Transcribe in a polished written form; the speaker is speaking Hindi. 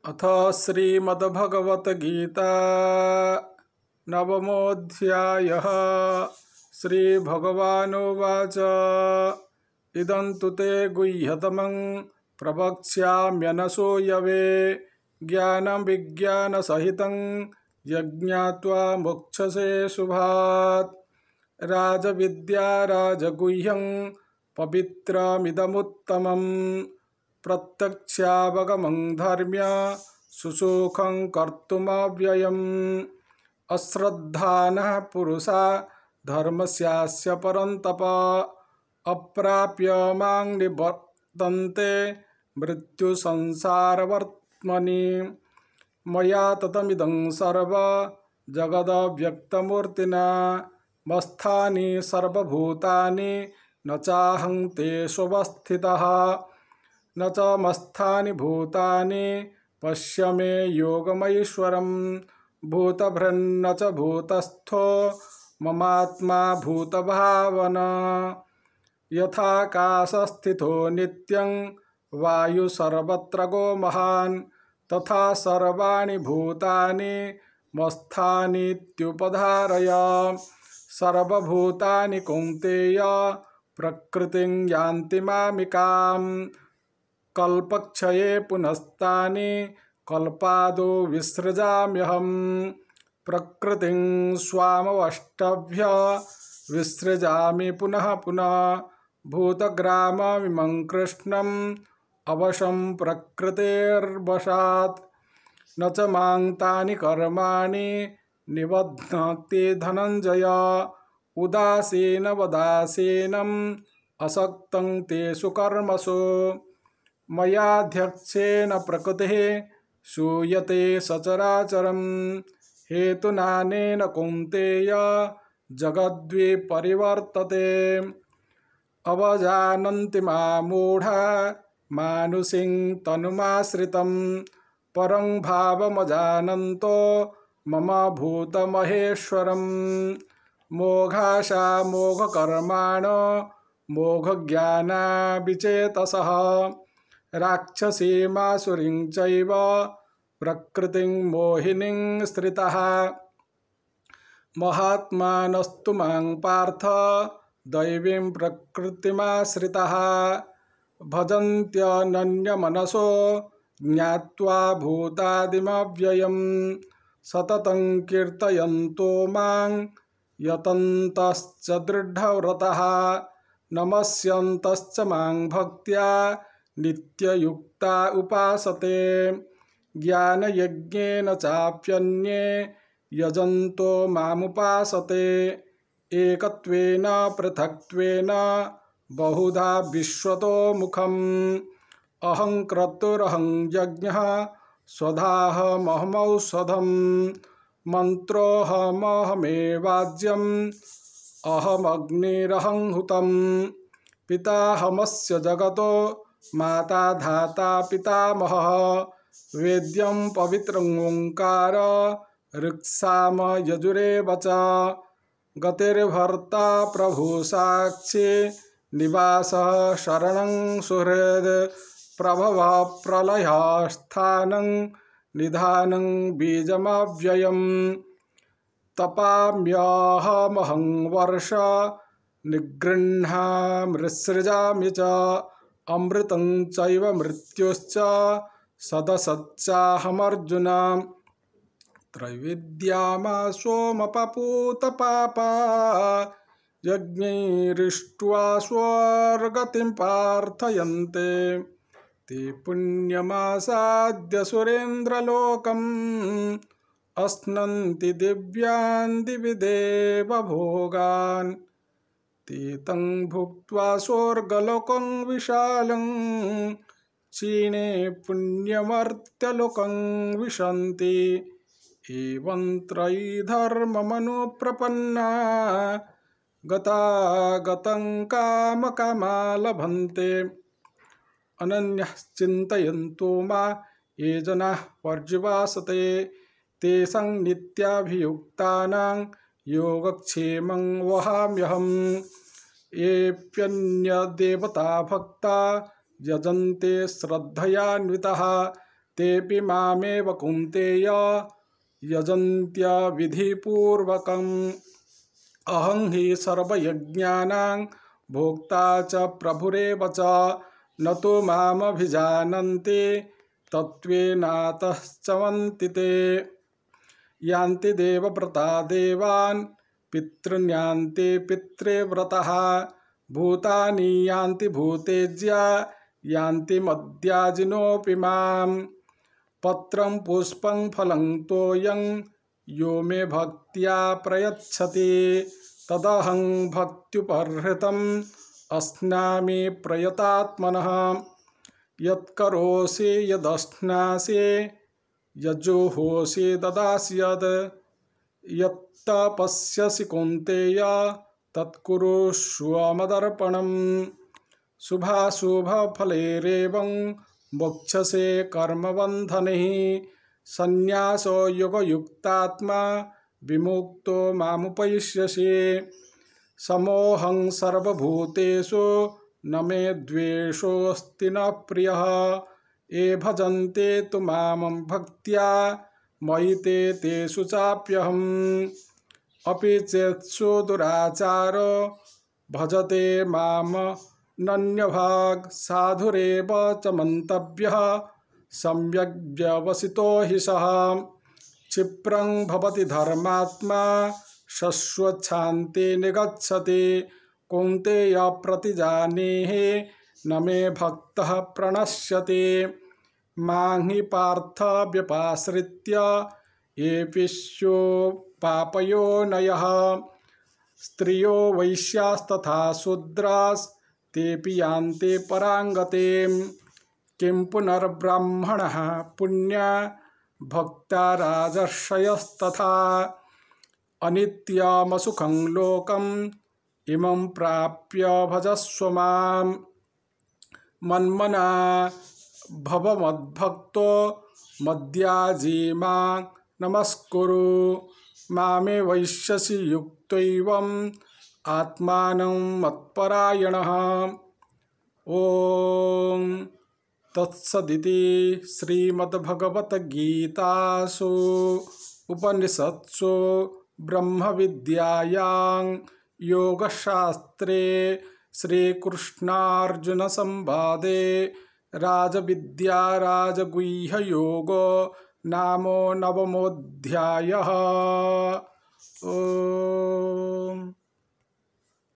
अथ श्रीमद्भगवद्गीता नवमोऽध्यायः। श्रीभगवानुवाच इदं तु ते गुह्यतमं प्रवक्ष्याम्यनसूयवे ज्ञानं विज्ञानसहितं यज्ञात्वा मोक्षसे शुभात्। राजविद्या राजगुह्यं पवित्रमिदमुत्तमम् प्रत्यक्षावगमं धर्म्य सुसुखं कर्तुमव्ययम्। अश्रद्धानः पुरुषा धर्मस्यास्य परन्तप अप्राप्य मां निवर्तन्ते मृत्युसंसारवर्त्मनि। मया ततमिदं सर्व जगदव्यक्तमूर्तिना मत्स्थानि सर्वभूतानि न चाहं तेष्वस्थितः न च मत्स्थानि भूतानि पश्य मे योगमैश्वरम्। भूतभृन्न च भूतस्थो ममात्मा भूतभावना। यथाकाशस्थितो नित्यं वायु सर्वत्र गो महान् तथा सर्वाणि भूतानि मत्स्थानीत्युपधारय। सर्वभूतानि कौन्तेय प्रकृतिं यान्ति मामिकाम्। कल्पक्षये पुनस्तानि कल्पादो विसृजाम्यहम्। प्रकृतिं स्वामवष्टभ्य विसृजामि पुनः पुनः। भूतग्राममिमं कृष्णम् अवशं प्रकृतेर्वशात्। न च मां तानि कर्माणि निबध्नन्ति धनञ्जय। उदासीनवदासीनम् असक्तं तेषु कर्मसु। मयाध्यक्षेण प्रकृतिः श्रूयते सचराचरम्। हेतुनानेन कौन्तेय जगद्विपरिवर्तते। अवजानन्ति मां मूढा मानुषीं तनुमाश्रितं परं भावमजानन्तो मम भूतमहेश्वरम्। मोघाशा मोघकर्माणो मोघज्ञानाविचेतसः राक्षसीमासुरीं चैव प्रकृतिं मोहिनीं श्रितः। महात्मानस्तु मां पार्थ दैवीं प्रकृतिमाश्रितः भजन्त्यनन्यमनसो ज्ञात्वा भूतादिमव्ययम्। सततं कीर्तयन्तो मां यतन्तश्च दृढव्रतः नमस्यन्तश्च मां भक्त्या नित्ययुक्ता उपासते। ज्ञानयज्ञेन चाप्यन्ये यजन्तो मामुपासते। एकत्वेन पृथक्त्वेन बहुधा विश्वतो मुखम्। अहं क्रतुरहं यज्ञः स्वधाहमहमौषधम्। मन्त्रोऽहमहमेवाज्यम् अहमग्निरहं हुतम्। पिताहमस्य जगतो माता धाता पितामहः। वेद्यं पवित्रं ओंकार ऋक्साम यजुरेव च। गतिर्भर्ता प्रभुसाक्षी निवासः शरणं सुहृद्। प्रभवः प्रलयः स्थानं निधानं बीजमव्ययम्। तपाम्यहमहं वर्ष निगृह्णाम्यसृजामि च। अमृतं चैव मृत्युश्च सदसच्चाहमर्जुन। त्रैविद्यामासोमपपूतपापा यज्ञैरिष्ट्वा स्वर्गतिं प्रार्थयन्ते। ते पुण्यमासाद्य सुरेन्द्रलोकम् अश्नन्ति दिव्यान् दिवि देवभोगान्। ते तं भुक्त्वा स्वर्गलोकं विशालं क्षीणे पुण्यमर्त्यलोकं विशन्ति। एवं त्रयी धर्ममनुप्रपन्ना गतागतं कामकामा लभन्ते। अनन्यश्चिन्तयन्तो मा ये जनाः पर्युपासते तेषां नित्याभियुक्तानां योगक्षेमं वहाम्यहम्। येऽप्यन्यदेवता भक्ता यजन्ते श्रद्धयान्वितः तेऽपि मामेव कौन्तेय यजन्त्य विधिपूर्वकम्। अहं हि सर्वयज्ञानां भोक्ता च प्रभुरेव च न तु मामभिजानन्ति तत्त्वेनातश्चवन्ति ते। यान्ति देवव्रता देवान् पितॄन्यान्ति पितृव्रतः भूतानि यान्ति भूतेज्या यान्ति मद्याजिनोऽपि माम्। पत्रं पुष्पं फलं तोयं यो मे भक्त्या प्रयच्छति तदहं भक्त्युपहृतम् अस्नामि प्रयतात्मनः। यत्करोषि यदश्नासि यज्जुहोषि ददासि यद् यत्तपस्यसि कौन्तेय तत्कुरुष्व मदर्पणम्। शुभाशुभफलैरेवं मोक्षसे कर्मबन्धनैः संन्यासो योगयुक्तात्मा विमुक्तो मामुपैष्यसि। समोऽहं सर्वभूतेषु न मे द्वेषोऽस्ति न प्रियः। ये भजन्ते तु मां भक्त्या मयि ते तेषु चाप्यहम्। अपि चेत्सु दुराचारो भजते मां नन्यभाक् साधुरेव च मन्तव्यः सम्यग् व्यवसितो हि सः। क्षिप्रं भवति धर्मात्मा शश्वच्छान्ति निगच्छति कौन्तेय प्रतिजानीहि न मे भक्तः प्रणश्यति। मां हि पार्थ व्यपाश्रित्य येऽपि पापयोनयः स्त्रियो वैश्यास्तथा शूद्रास्तेऽपि यान्ति पराङ्गतिम्। किं पुनर्ब्राह्मणः पुण्या भक्ता राजर्षयस्तथा अनित्यमसुखं लोकम् इमं प्राप्य भजस्व माम्। मन्मना भव मद्भक्तो मद्याजी मां नमस्कुरु मामे वैश्यसि युक्तैवम् आत्मानं मत्परायणः। ॐ तत्सदिति श्रीमद्भगवद्गीतासु उपनिषत्सु ब्रह्मविद्यायां योगशास्त्रे श्रीकृष्णार्जुनसंवादे राजविद्या राजगुह्ययोगो नाम 9मोऽध्यायः। ॐ